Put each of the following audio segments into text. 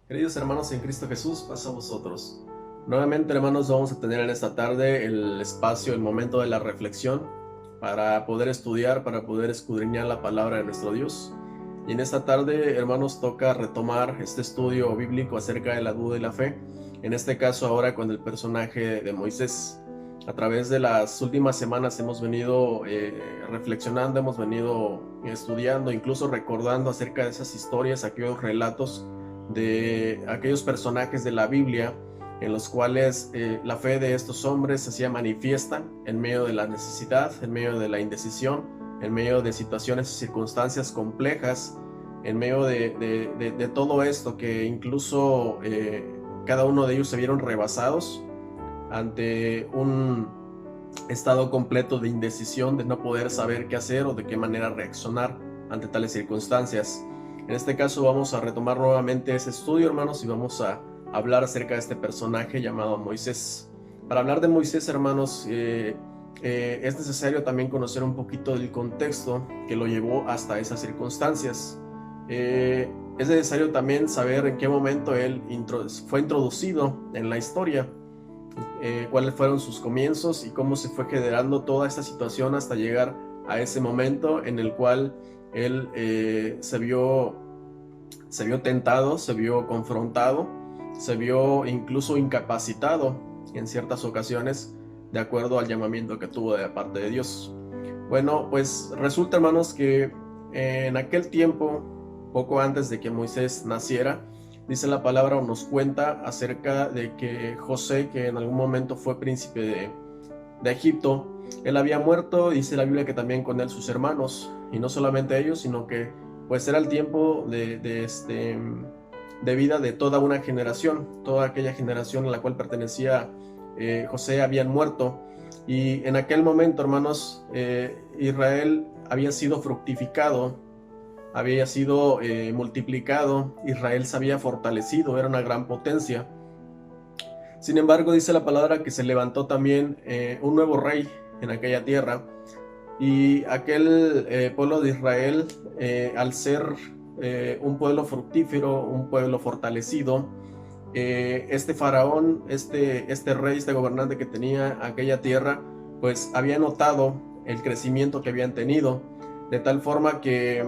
Queridos hermanos en Cristo Jesús, paz a vosotros. Nuevamente, hermanos, vamos a tener en esta tarde el espacio, el momento de la reflexión para poder estudiar, para poder escudriñar la palabra de nuestro Dios. Y en esta tarde, hermanos, toca retomar este estudio bíblico acerca de la duda y la fe. En este caso, ahora con el personaje de Moisés. A través de las últimas semanas hemos venido reflexionando, hemos venido estudiando, incluso recordando acerca de esas historias, aquellos relatos de aquellos personajes de la Biblia en los cuales la fe de estos hombres se hacía manifiesta en medio de la necesidad, en medio de la indecisión, en medio de situaciones y circunstancias complejas, en medio de todo esto que incluso cada uno de ellos se vieron rebasados ante un estado completo de indecisión, de no poder saber qué hacer o de qué manera reaccionar ante tales circunstancias. En este caso vamos a retomar nuevamente ese estudio, hermanos, y vamos a hablar acerca de este personaje llamado Moisés. Para hablar de Moisés, hermanos, es necesario también conocer un poquito del contexto que lo llevó hasta esas circunstancias. Es necesario también saber en qué momento él fue introducido en la historia, cuáles fueron sus comienzos y cómo se fue generando toda esta situación hasta llegar a ese momento en el cual él se vio tentado, se vio confrontado, se vio incluso incapacitado en ciertas ocasiones de acuerdo al llamamiento que tuvo de parte de Dios. Bueno, pues resulta, hermanos, que en aquel tiempo, poco antes de que Moisés naciera, dice la palabra o nos cuenta acerca de que José, que en algún momento fue príncipe de Egipto, él había muerto. Dice la Biblia que también con él sus hermanos, y no solamente ellos, sino que pues era el tiempo de vida de toda una generación. Toda aquella generación a la cual pertenecía José habían muerto, y en aquel momento, hermanos, Israel había sido fructificado, había sido multiplicado. Israel se había fortalecido, era una gran potencia. Sin embargo, dice la palabra que se levantó también un nuevo rey en aquella tierra, y aquel pueblo de Israel, al ser un pueblo fructífero, un pueblo fortalecido, este faraón, este rey, este gobernante que tenía aquella tierra, pues había notado el crecimiento que habían tenido, de tal forma que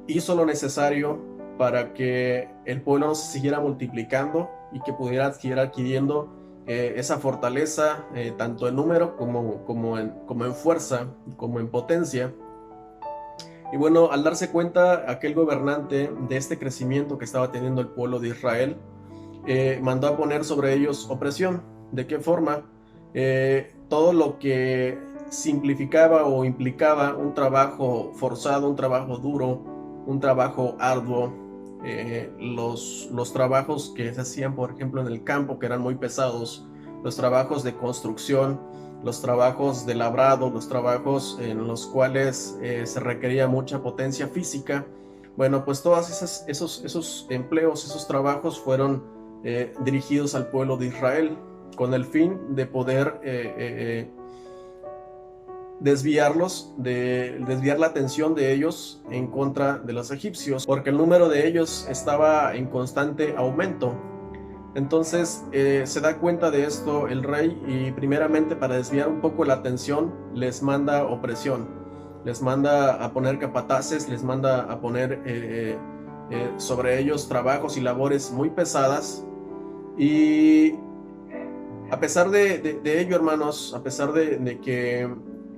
hizo lo necesario para que el pueblo no se siguiera multiplicando y que pudiera seguir adquiriendo esa fortaleza, tanto en número como en fuerza, como en potencia. Y bueno, al darse cuenta aquel gobernante de este crecimiento que estaba teniendo el pueblo de Israel, mandó a poner sobre ellos opresión. ¿De qué forma? Todo lo que simplificaba o implicaba un trabajo forzado, un trabajo duro, un trabajo arduo, los trabajos que se hacían, por ejemplo, en el campo, que eran muy pesados, los trabajos de construcción, los trabajos de labrado, los trabajos en los cuales se requería mucha potencia física. Bueno, pues todos esos empleos, esos trabajos fueron dirigidos al pueblo de Israel con el fin de poder desviar la atención de ellos en contra de los egipcios, porque el número de ellos estaba en constante aumento. Entonces se da cuenta de esto el rey, y primeramente, para desviar un poco la atención, les manda opresión, les manda a poner capataces, les manda a poner sobre ellos trabajos y labores muy pesadas. Y a pesar de ello, hermanos, a pesar de que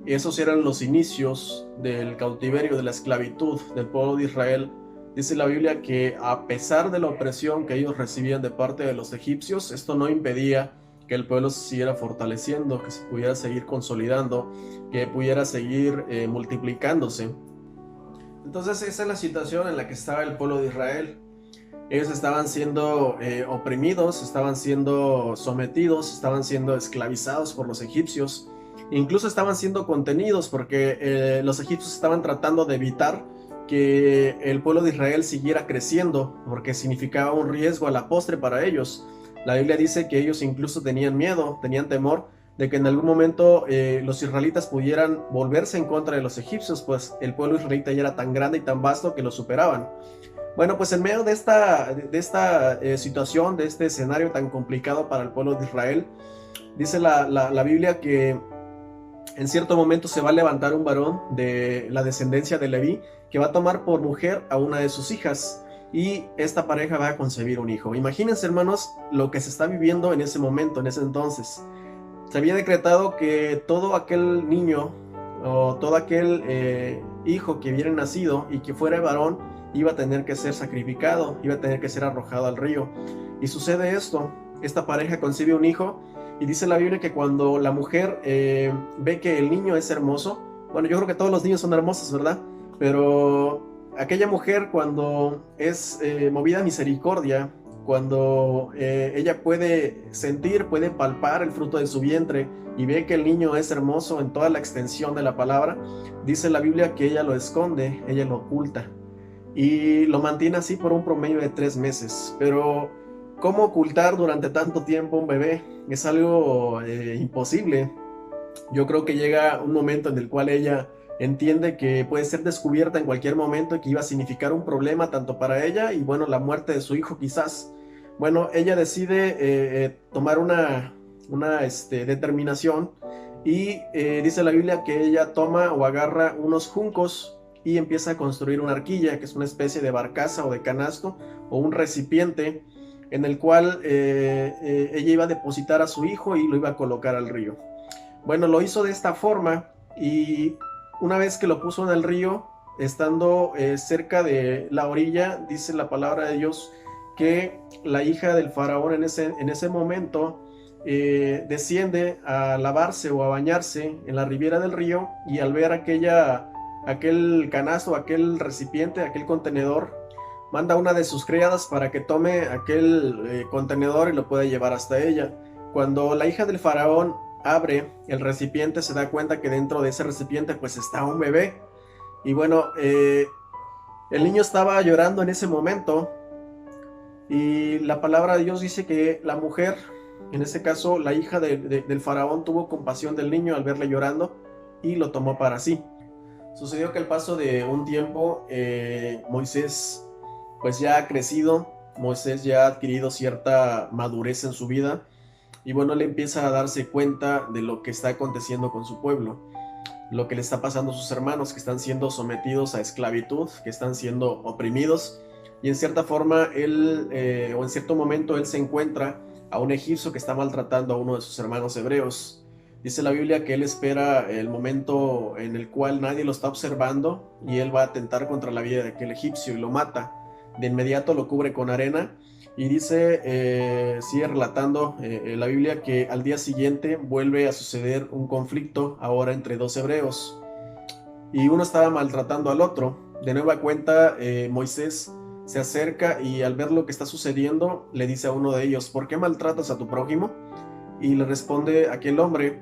esos eran los inicios del cautiverio, de la esclavitud del pueblo de Israel, dice la Biblia que a pesar de la opresión que ellos recibían de parte de los egipcios, esto no impedía que el pueblo se siguiera fortaleciendo, que se pudiera seguir consolidando, que pudiera seguir multiplicándose. Entonces esa es la situación en la que estaba el pueblo de Israel. Ellos estaban siendo oprimidos, estaban siendo sometidos, estaban siendo esclavizados por los egipcios. Incluso estaban siendo contenidos porque los egipcios estaban tratando de evitar que el pueblo de Israel siguiera creciendo, porque significaba un riesgo a la postre para ellos. La Biblia dice que ellos incluso tenían miedo, tenían temor de que en algún momento los israelitas pudieran volverse en contra de los egipcios, pues el pueblo israelita ya era tan grande y tan vasto que lo superaban. Bueno, pues en medio de esta situación, de este escenario tan complicado para el pueblo de Israel, dice la Biblia que en cierto momento se va a levantar un varón de la descendencia de Leví que va a tomar por mujer a una de sus hijas y esta pareja va a concebir un hijo. Imagínense, hermanos, lo que se está viviendo en ese momento, en ese entonces. Se había decretado que todo aquel niño o todo aquel hijo que hubiera nacido y que fuera varón iba a tener que ser sacrificado, iba a tener que ser arrojado al río. Y sucede esto, esta pareja concibe un hijo y dice la Biblia que cuando la mujer ve que el niño es hermoso, bueno, yo creo que todos los niños son hermosos, ¿verdad? Pero aquella mujer cuando es movida a misericordia, cuando ella puede sentir, puede palpar el fruto de su vientre y ve que el niño es hermoso en toda la extensión de la palabra, dice la Biblia que ella lo esconde, ella lo oculta y lo mantiene así por un promedio de 3 meses. Pero ¿cómo ocultar durante tanto tiempo un bebé? Es algo imposible. Yo creo que llega un momento en el cual ella entiende que puede ser descubierta en cualquier momento y que iba a significar un problema tanto para ella y bueno, la muerte de su hijo quizás. Bueno, ella decide tomar una determinación y dice la Biblia que ella toma o agarra unos juncos y empieza a construir una arquilla, que es una especie de barcaza o de canasto o un recipiente en el cual ella iba a depositar a su hijo y lo iba a colocar al río. Bueno, lo hizo de esta forma y una vez que lo puso en el río, estando cerca de la orilla, dice la palabra de Dios que la hija del faraón en ese momento desciende a lavarse o a bañarse en la ribera del río y al ver aquel canasto, aquel recipiente, aquel contenedor, manda a una de sus criadas para que tome aquel contenedor y lo pueda llevar hasta ella. Cuando la hija del faraón abre el recipiente, se da cuenta que dentro de ese recipiente pues está un bebé. Y bueno, el niño estaba llorando en ese momento y la palabra de Dios dice que la mujer, en este caso la hija del faraón, tuvo compasión del niño al verle llorando y lo tomó para sí. Sucedió que al paso de un tiempo, Moisés pues ya ha crecido, Moisés ya ha adquirido cierta madurez en su vida y bueno, él empieza a darse cuenta de lo que está aconteciendo con su pueblo, lo que le está pasando a sus hermanos que están siendo sometidos a esclavitud, que están siendo oprimidos y en cierta forma él, o en cierto momento él se encuentra a un egipcio que está maltratando a uno de sus hermanos hebreos. Dice la Biblia que él espera el momento en el cual nadie lo está observando y él va a atentar contra la vida de aquel egipcio y lo mata. De inmediato lo cubre con arena y dice, sigue relatando la Biblia que al día siguiente vuelve a suceder un conflicto ahora entre dos hebreos y uno estaba maltratando al otro. De nueva cuenta, Moisés se acerca y al ver lo que está sucediendo le dice a uno de ellos: ¿por qué maltratas a tu prójimo? Y le responde aquel hombre: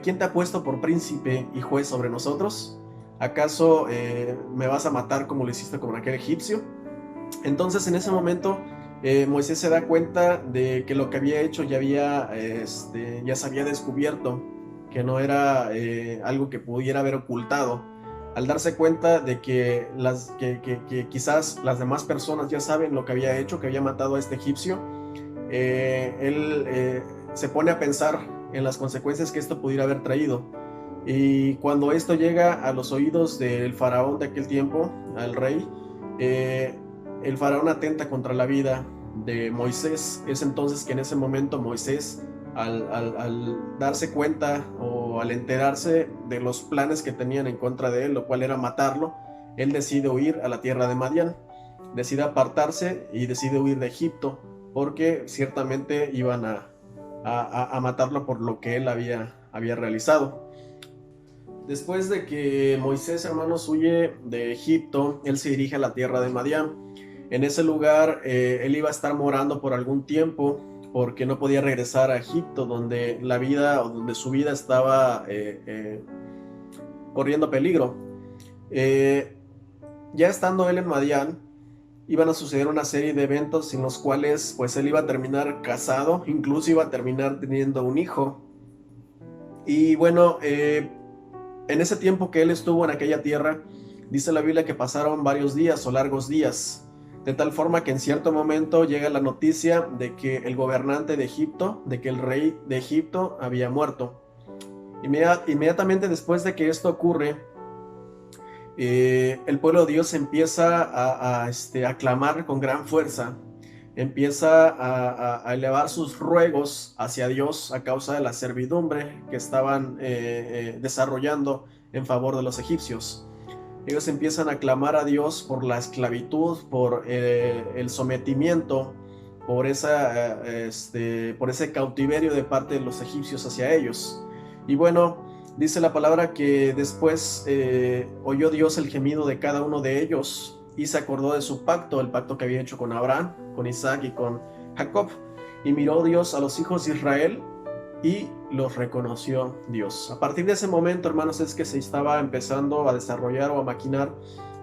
¿quién te ha puesto por príncipe y juez sobre nosotros? ¿Acaso me vas a matar como lo hiciste con aquel egipcio? Entonces en ese momento Moisés se da cuenta de que lo que había hecho ya se había descubierto, que no era algo que pudiera haber ocultado. Al darse cuenta de que quizás las demás personas ya saben lo que había hecho, que había matado a este egipcio, él se pone a pensar en las consecuencias que esto pudiera haber traído. Y cuando esto llega a los oídos del faraón de aquel tiempo, al rey, el faraón atenta contra la vida de Moisés. Es entonces que en ese momento Moisés, al darse cuenta o al enterarse de los planes que tenían en contra de él, lo cual era matarlo, él decide huir a la tierra de Madián, decide apartarse y decide huir de Egipto, porque ciertamente iban a matarlo por lo que él había realizado. Después de que Moisés, hermanos, huye de Egipto, él se dirige a la tierra de Madián. En ese lugar él iba a estar morando por algún tiempo porque no podía regresar a Egipto, donde la vida o donde su vida estaba corriendo peligro. Ya estando él en Madián, iban a suceder una serie de eventos en los cuales pues él iba a terminar casado, incluso iba a terminar teniendo un hijo. Y bueno, en ese tiempo que él estuvo en aquella tierra, dice la Biblia que pasaron varios días o largos días, de tal forma que en cierto momento llega la noticia de que el gobernante de Egipto, de que el rey de Egipto había muerto. Inmediatamente después de que esto ocurre, el pueblo de Dios empieza a clamar con gran fuerza, empieza a elevar sus ruegos hacia Dios a causa de la servidumbre que estaban desarrollando en favor de los egipcios. Ellos empiezan a clamar a Dios por la esclavitud, por el sometimiento, por ese cautiverio de parte de los egipcios hacia ellos. Y bueno, dice la palabra que después oyó Dios el gemido de cada uno de ellos y se acordó de su pacto, el pacto que había hecho con Abraham, con Isaac y con Jacob. Y miró Dios a los hijos de Israel y los reconoció Dios. A partir de ese momento, hermanos, es que se estaba empezando a desarrollar o a maquinar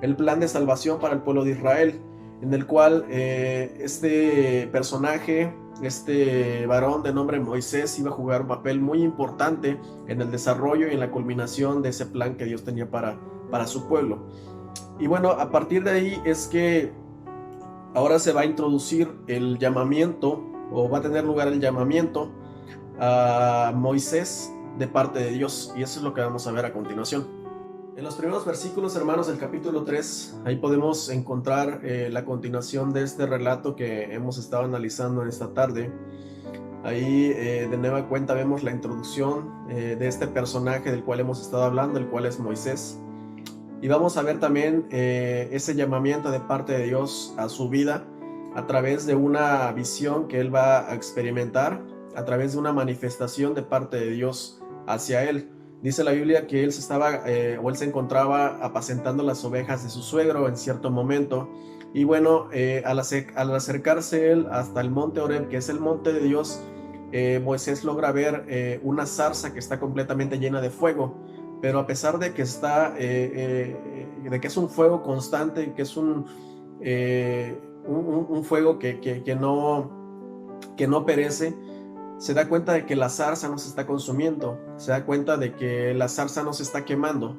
el plan de salvación para el pueblo de Israel, en el cual este personaje, este varón de nombre Moisés, iba a jugar un papel muy importante en el desarrollo y en la culminación de ese plan que Dios tenía para su pueblo. Y bueno, a partir de ahí es que ahora se va a introducir el llamamiento, o va a tener lugar el llamamiento a Moisés de parte de Dios, y eso es lo que vamos a ver a continuación. En los primeros versículos, hermanos, del capítulo 3, ahí podemos encontrar la continuación de este relato que hemos estado analizando en esta tarde. Ahí de nueva cuenta vemos la introducción de este personaje del cual hemos estado hablando, el cual es Moisés. Y vamos a ver también ese llamamiento de parte de Dios a su vida a través de una visión que él va a experimentar, a través de una manifestación de parte de Dios hacia él. Dice la Biblia que él se encontraba apacentando las ovejas de su suegro en cierto momento. Y bueno, al acercarse él hasta el monte Horeb, que es el monte de Dios, Moisés logra ver una zarza que está completamente llena de fuego. Pero a pesar de que de que es un fuego constante, que es un fuego que no perece, se da cuenta de que la zarza no se está consumiendo, se da cuenta de que la zarza no se está quemando.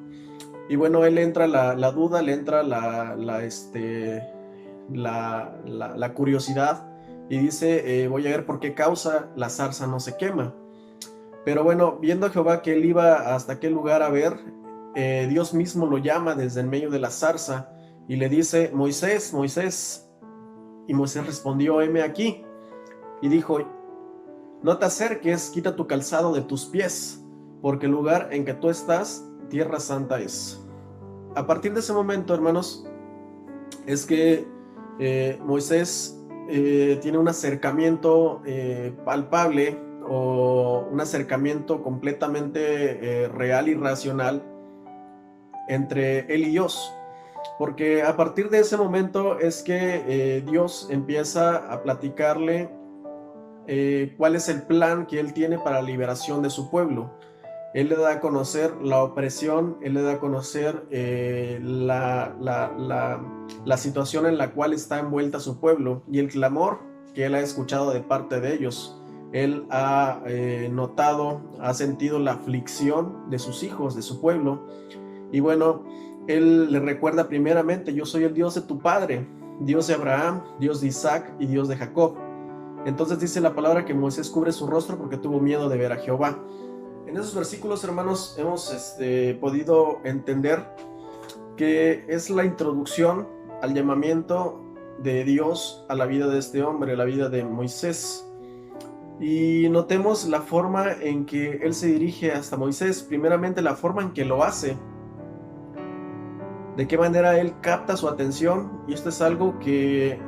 Y bueno, él entra la duda, le entra la curiosidad y dice, voy a ver por qué causa la zarza no se quema. Pero bueno, viendo a Jehová que él iba hasta aquel lugar a ver, Dios mismo lo llama desde en medio de la zarza y le dice, Moisés, Moisés. Y Moisés respondió, heme aquí. Y dijo, no te acerques, quita tu calzado de tus pies, porque el lugar en que tú estás, tierra santa es. A partir de ese momento, hermanos, es que Moisés tiene un acercamiento palpable, o un acercamiento completamente real y racional entre él y Dios, porque a partir de ese momento es que Dios empieza a platicarle cuál es el plan que él tiene para la liberación de su pueblo. Él le da a conocer la opresión, él le da a conocer la situación en la cual está envuelta su pueblo y el clamor que él ha escuchado de parte de ellos. Él ha notado, ha sentido la aflicción de sus hijos, de su pueblo. Y bueno, él le recuerda primeramente, yo soy el Dios de tu padre, Dios de Abraham, Dios de Isaac y Dios de Jacob. Entonces dice la palabra que Moisés cubre su rostro porque tuvo miedo de ver a Jehová. En esos versículos, hermanos, hemos podido entender que es la introducción al llamamiento de Dios a la vida de este hombre, a la vida de Moisés. Y notemos la forma en que él se dirige hasta Moisés, primeramente la forma en que lo hace, de qué manera él capta su atención, y esto es algo que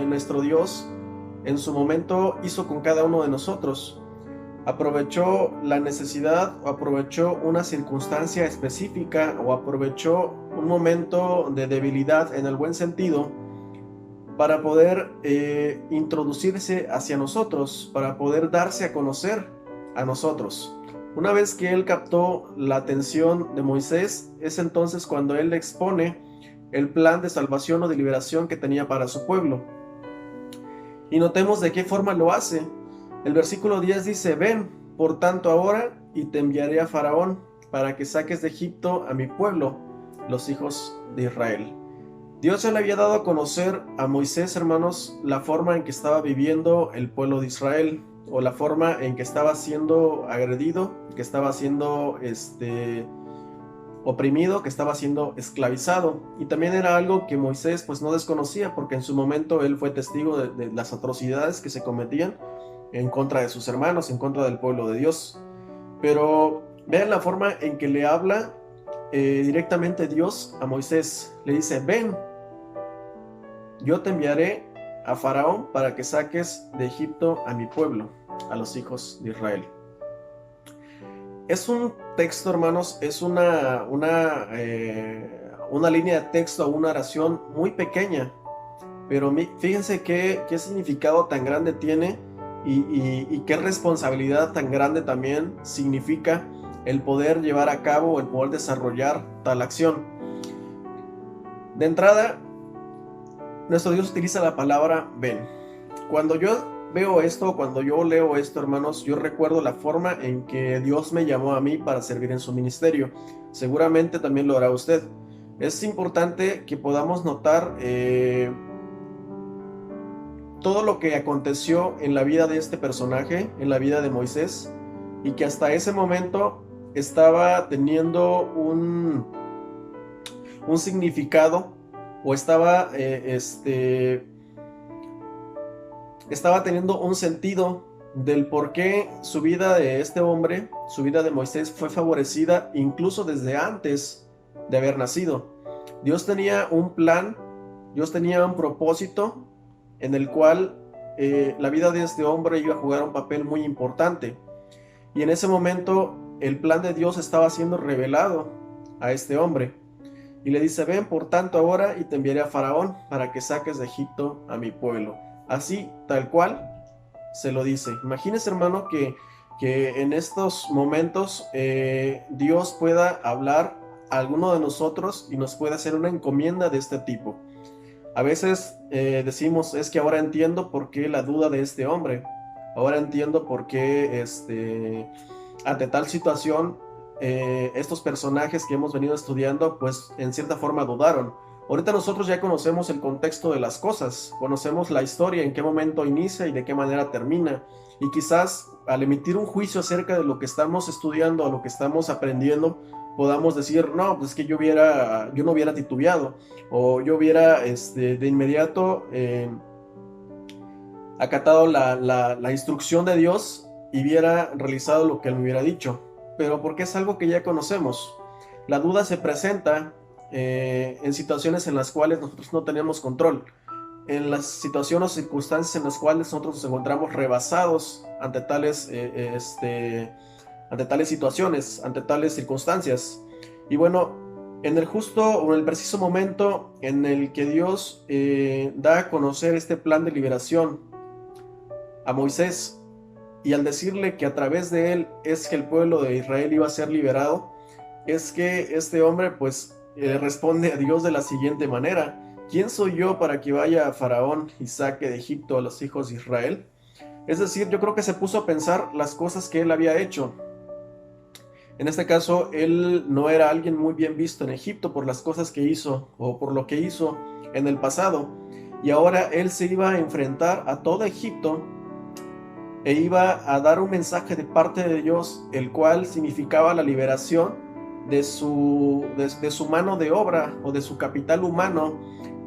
nuestro Dios en su momento hizo con cada uno de nosotros. Aprovechó la necesidad, o aprovechó una circunstancia específica, o aprovechó un momento de debilidad en el buen sentido, para poder introducirse hacia nosotros, para poder darse a conocer a nosotros. Una vez que él captó la atención de Moisés, es entonces cuando él le expone el plan de salvación o de liberación que tenía para su pueblo. Y notemos de qué forma lo hace. El versículo 10 dice, ven, por tanto ahora, y te enviaré a Faraón, para que saques de Egipto a mi pueblo, los hijos de Israel. Dios ya le había dado a conocer a Moisés, hermanos, la forma en que estaba viviendo el pueblo de Israel, o la forma en que estaba siendo agredido, que estaba siendo oprimido, que estaba siendo esclavizado. Y también era algo que Moisés pues no desconocía, porque en su momento él fue testigo de las atrocidades que se cometían en contra de sus hermanos, en contra del pueblo de Dios. Pero vean la forma en que le habla directamente Dios a Moisés. Le dice: ven, yo te enviaré a Faraón para que saques de Egipto a mi pueblo, a los hijos de Israel. Es un texto, hermanos, es una línea de texto, una oración muy pequeña, pero fíjense qué significado tan grande tiene y qué responsabilidad tan grande también significa el poder llevar a cabo, el poder desarrollar tal acción. De entrada, nuestro Dios utiliza la palabra ven. Cuando yo veo esto, cuando yo leo esto, hermanos, yo recuerdo la forma en que Dios me llamó a mí para servir en su ministerio. Seguramente también lo hará usted. Es importante que podamos notar todo lo que aconteció en la vida de este personaje, en la vida de Moisés, y que hasta ese momento estaba teniendo un significado, o estaba teniendo un sentido del por qué su vida de este hombre, su vida de Moisés, fue favorecida incluso desde antes de haber nacido. Dios tenía un plan, Dios tenía un propósito en el cual la vida de este hombre iba a jugar un papel muy importante. Y en ese momento el plan de Dios estaba siendo revelado a este hombre. Y le dice: ven por tanto ahora, y te enviaré a Faraón para que saques de Egipto a mi pueblo. Así, tal cual, se lo dice. Imagínese, hermano, que en estos momentos Dios pueda hablar a alguno de nosotros y nos pueda hacer una encomienda de este tipo. A veces decimos: es que ahora entiendo por qué la duda de este hombre. Ahora entiendo por qué ante tal situación estos personajes que hemos venido estudiando, pues en cierta forma dudaron. Ahorita nosotros ya conocemos el contexto de las cosas, conocemos la historia, en qué momento inicia y de qué manera termina. Y quizás al emitir un juicio acerca de lo que estamos estudiando, a lo que estamos aprendiendo, podamos decir: no, pues es que yo no hubiera titubeado, o yo hubiera de inmediato acatado la instrucción de Dios y hubiera realizado lo que él me hubiera dicho. Pero porque es algo que ya conocemos. La duda se presenta en situaciones en las cuales nosotros no tenemos control, en las situaciones o circunstancias en las cuales nosotros nos encontramos rebasados ante tales situaciones, ante tales circunstancias. Y bueno, en el justo o en el preciso momento en el que Dios da a conocer este plan de liberación a Moisés, y al decirle que a través de él es que el pueblo de Israel iba a ser liberado, es que este hombre pues responde a Dios de la siguiente manera: ¿quién soy yo para que vaya a Faraón y saque de Egipto a los hijos de Israel? Es decir, yo creo que se puso a pensar las cosas que él había hecho. En este caso, él no era alguien muy bien visto en Egipto por las cosas que hizo o por lo que hizo en el pasado, y ahora él se iba a enfrentar a todo Egipto e iba a dar un mensaje de parte de Dios, el cual significaba la liberación de su mano de obra o de su capital humano,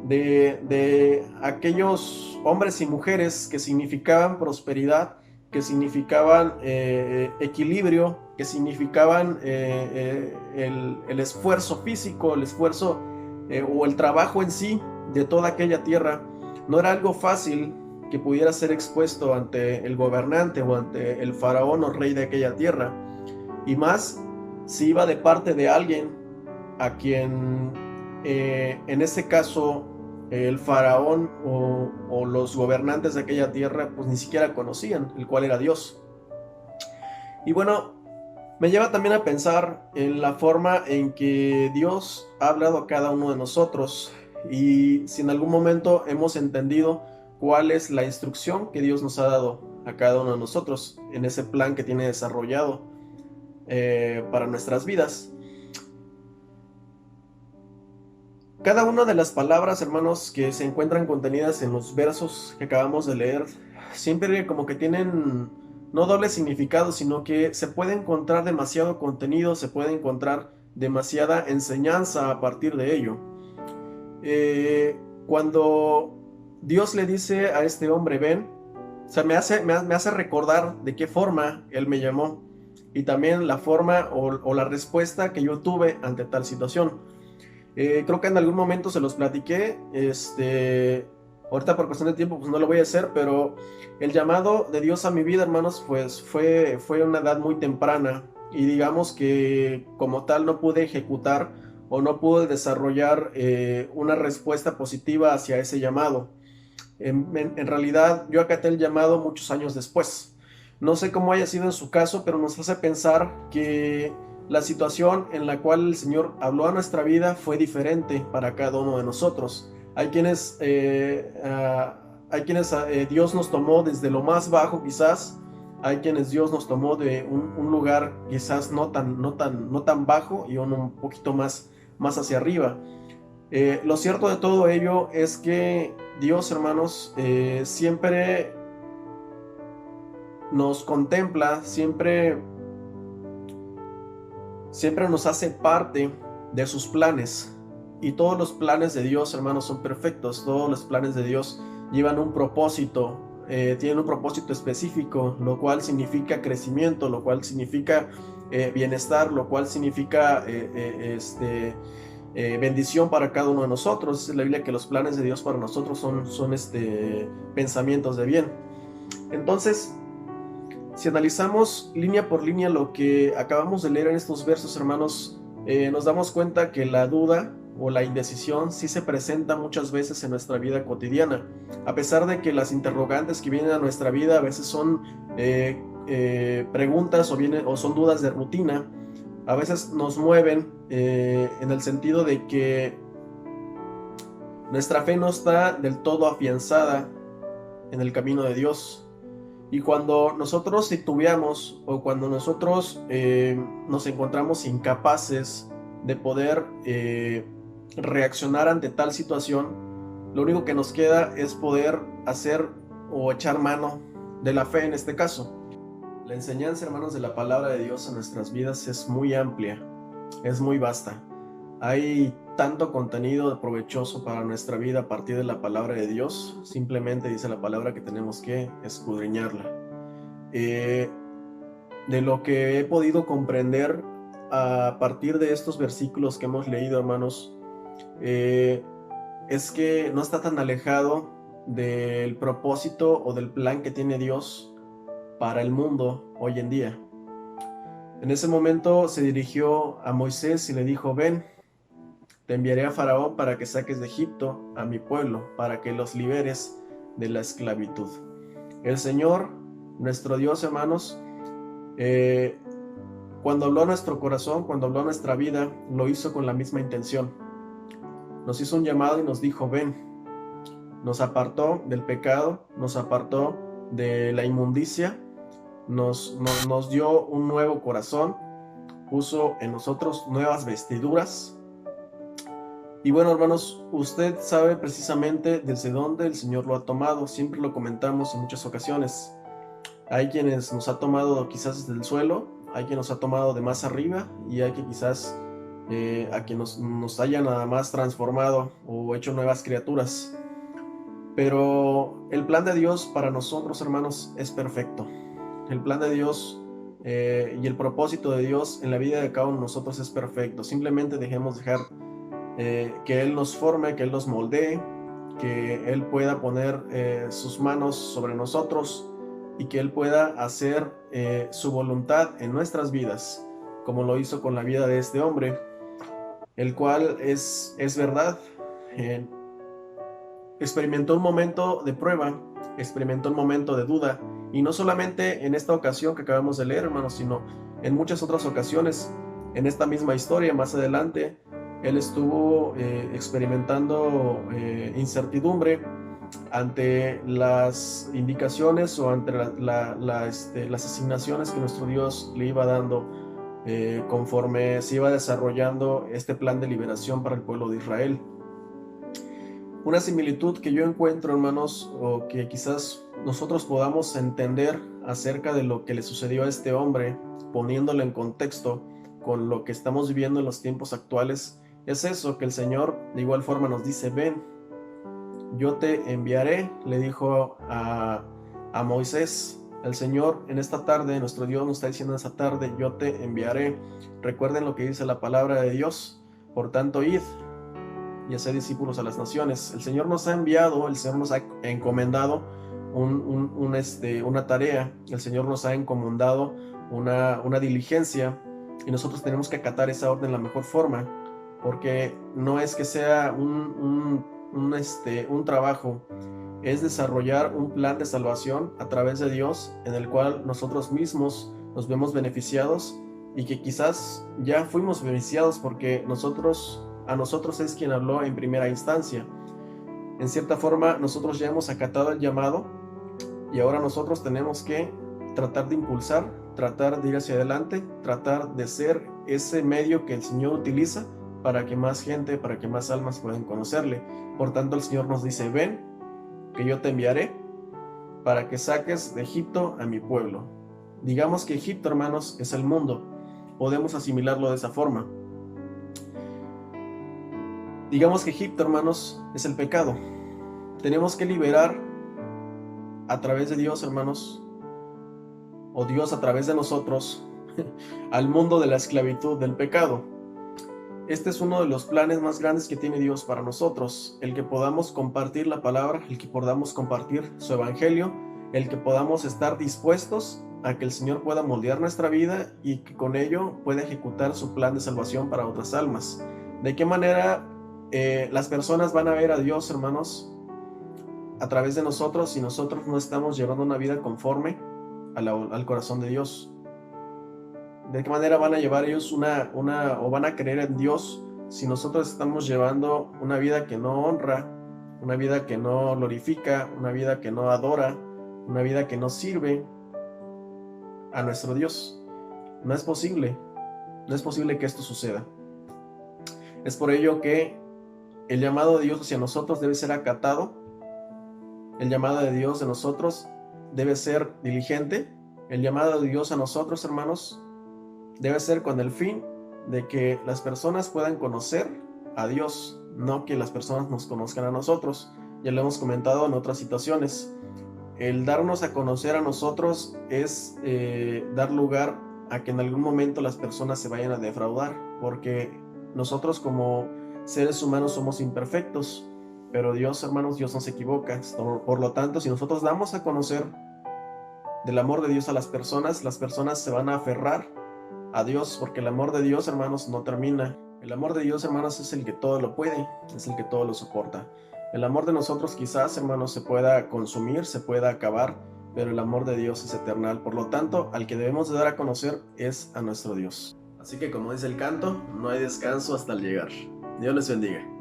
de aquellos hombres y mujeres que significaban prosperidad, que significaban equilibrio, que significaban el esfuerzo físico, el esfuerzo o el trabajo en sí de toda aquella tierra. No era algo fácil que pudiera ser expuesto ante el gobernante o ante el faraón o rey de aquella tierra, y más si iba de parte de alguien a quien en ese caso el faraón o los gobernantes de aquella tierra pues ni siquiera conocían, el cual era Dios. Y bueno, me lleva también a pensar en la forma en que Dios ha hablado a cada uno de nosotros, y si en algún momento hemos entendido cuál es la instrucción que Dios nos ha dado a cada uno de nosotros en ese plan que tiene desarrollado para nuestras vidas. Cada una de las palabras, hermanos, que se encuentran contenidas en los versos que acabamos de leer, siempre como que tienen no doble significado, sino que se puede encontrar demasiado contenido, se puede encontrar demasiada enseñanza a partir de ello. Cuando Dios le dice a este hombre, ven, o sea, me hace recordar de qué forma Él me llamó y también la forma o la respuesta que yo tuve ante tal situación. Creo que en algún momento se los platiqué, ahorita por cuestión de tiempo pues no lo voy a hacer, pero el llamado de Dios a mi vida, hermanos, pues fue a una edad muy temprana y digamos que como tal no pude ejecutar o no pude desarrollar una respuesta positiva hacia ese llamado. En realidad yo acaté el llamado muchos años después. No sé cómo haya sido en su caso, pero nos hace pensar que la situación en la cual el Señor habló a nuestra vida fue diferente para cada uno de nosotros. Hay quienes, Dios nos tomó desde lo más bajo quizás, hay quienes Dios nos tomó de un lugar quizás no tan bajo y un poquito más hacia arriba. Lo cierto de todo ello es que Dios, hermanos, siempre nos contempla, siempre nos hace parte de sus planes. Y todos los planes de Dios, hermanos, son perfectos. Todos los planes de Dios llevan un propósito, tienen un propósito específico, lo cual significa crecimiento, lo cual significa bienestar, lo cual significa bendición para cada uno de nosotros. Dice la Biblia que los planes de Dios para nosotros son pensamientos de bien. Entonces, si analizamos línea por línea lo que acabamos de leer en estos versos, hermanos, nos damos cuenta que la duda o la indecisión sí se presenta muchas veces en nuestra vida cotidiana. A pesar de que las interrogantes que vienen a nuestra vida a veces son preguntas o son dudas de rutina, a veces nos mueven en el sentido de que nuestra fe no está del todo afianzada en el camino de Dios. Y cuando nosotros titubeamos o cuando nosotros nos encontramos incapaces de poder reaccionar ante tal situación, lo único que nos queda es poder hacer o echar mano de la fe en este caso. La enseñanza, hermanos, de la palabra de Dios en nuestras vidas es muy amplia, es muy vasta. Hay tanto contenido provechoso para nuestra vida a partir de la palabra de Dios. Simplemente dice la palabra que tenemos que escudriñarla. De lo que he podido comprender a partir de estos versículos que hemos leído, hermanos, es que no está tan alejado del propósito o del plan que tiene Dios para el mundo hoy en día. En ese momento se dirigió a Moisés y le dijo: ven, te enviaré a Faraón para que saques de Egipto a mi pueblo, para que los liberes de la esclavitud. El Señor, nuestro Dios, hermanos, cuando habló a nuestro corazón, cuando habló a nuestra vida, lo hizo con la misma intención. Nos hizo un llamado y nos dijo: ven. Nos apartó del pecado, nos apartó de la inmundicia, nos dio un nuevo corazón, puso en nosotros nuevas vestiduras. Y bueno, hermanos, usted sabe precisamente desde dónde el Señor lo ha tomado. Siempre lo comentamos en muchas ocasiones. Hay quienes nos ha tomado quizás desde el suelo, hay quien nos ha tomado de más arriba y hay que quizás a quien nos haya nada más transformado o hecho nuevas criaturas. Pero el plan de Dios para nosotros, hermanos, es perfecto. El plan de Dios y el propósito de Dios en la vida de cada uno de nosotros es perfecto. Simplemente dejemos dejar que Él nos forme, que Él nos moldee, que Él pueda poner sus manos sobre nosotros y que Él pueda hacer su voluntad en nuestras vidas, como lo hizo con la vida de este hombre, el cual es verdad. Experimentó un momento de prueba, experimentó un momento de duda, y no solamente en esta ocasión que acabamos de leer, hermanos, sino en muchas otras ocasiones. En esta misma historia, más adelante, él estuvo experimentando incertidumbre, ante las indicaciones o ante las asignaciones que nuestro Dios le iba dando conforme se iba desarrollando este plan de liberación para el pueblo de Israel. Una similitud que yo encuentro, hermanos, o que quizás nosotros podamos entender acerca de lo que le sucedió a este hombre, poniéndolo en contexto con lo que estamos viviendo en los tiempos actuales, es eso, que el Señor de igual forma nos dice: ven, yo te enviaré, le dijo a Moisés. El Señor en esta tarde, nuestro Dios nos está diciendo en esta tarde: yo te enviaré. Recuerden lo que dice la palabra de Dios: por tanto, id y haced discípulos a las naciones. El Señor nos ha enviado, el Señor nos ha encomendado una tarea, el Señor nos ha encomendado una diligencia, y nosotros tenemos que acatar esa orden de la mejor forma, porque no es que sea un trabajo, es desarrollar un plan de salvación a través de Dios, en el cual nosotros mismos nos vemos beneficiados, y que quizás ya fuimos beneficiados porque a nosotros es quien habló en primera instancia. En cierta forma, nosotros ya hemos acatado el llamado, y ahora nosotros tenemos que tratar de impulsar, tratar de ir hacia adelante, tratar de ser ese medio que el Señor utiliza para que más gente, para que más almas puedan conocerle. Por tanto, el Señor nos dice: ven, que yo te enviaré para que saques de Egipto a mi pueblo. Digamos que Egipto, hermanos, es el mundo. Podemos asimilarlo de esa forma. Digamos que Egipto, hermanos, es el pecado. Tenemos que liberar a través de Dios, hermanos, o Dios a través de nosotros, al mundo de la esclavitud del pecado. Este es uno de los planes más grandes que tiene Dios para nosotros: el que podamos compartir la palabra, el que podamos compartir su evangelio, el que podamos estar dispuestos a que el Señor pueda moldear nuestra vida y que con ello pueda ejecutar su plan de salvación para otras almas. ¿De qué manera las personas van a ver a Dios, hermanos, a través de nosotros, si nosotros no estamos llevando una vida conforme al corazón de Dios? ¿De qué manera van a llevar ellos o van a creer en Dios si nosotros estamos llevando una vida que no honra, una vida que no glorifica, una vida que no adora, una vida que no sirve a nuestro Dios? No es posible que esto suceda. Es por ello que el llamado de Dios hacia nosotros debe ser acatado. El llamado de Dios a nosotros debe ser diligente. El llamado de Dios a nosotros, hermanos, debe ser con el fin de que las personas puedan conocer a Dios, no que las personas nos conozcan a nosotros. Ya lo hemos comentado en otras situaciones. El darnos a conocer a nosotros es dar lugar a que en algún momento las personas se vayan a defraudar, porque nosotros como seres humanos somos imperfectos, pero Dios, hermanos, Dios no se equivoca. Por lo tanto, si nosotros damos a conocer del amor de Dios a las personas se van a aferrar a Dios, porque el amor de Dios, hermanos, no termina. El amor de Dios, hermanos, es el que todo lo puede, es el que todo lo soporta. El amor de nosotros quizás, hermanos, se pueda consumir, se pueda acabar, pero el amor de Dios es eternal. Por lo tanto, al que debemos de dar a conocer es a nuestro Dios. Así que, como dice el canto, no hay descanso hasta el llegar. Dios les bendiga.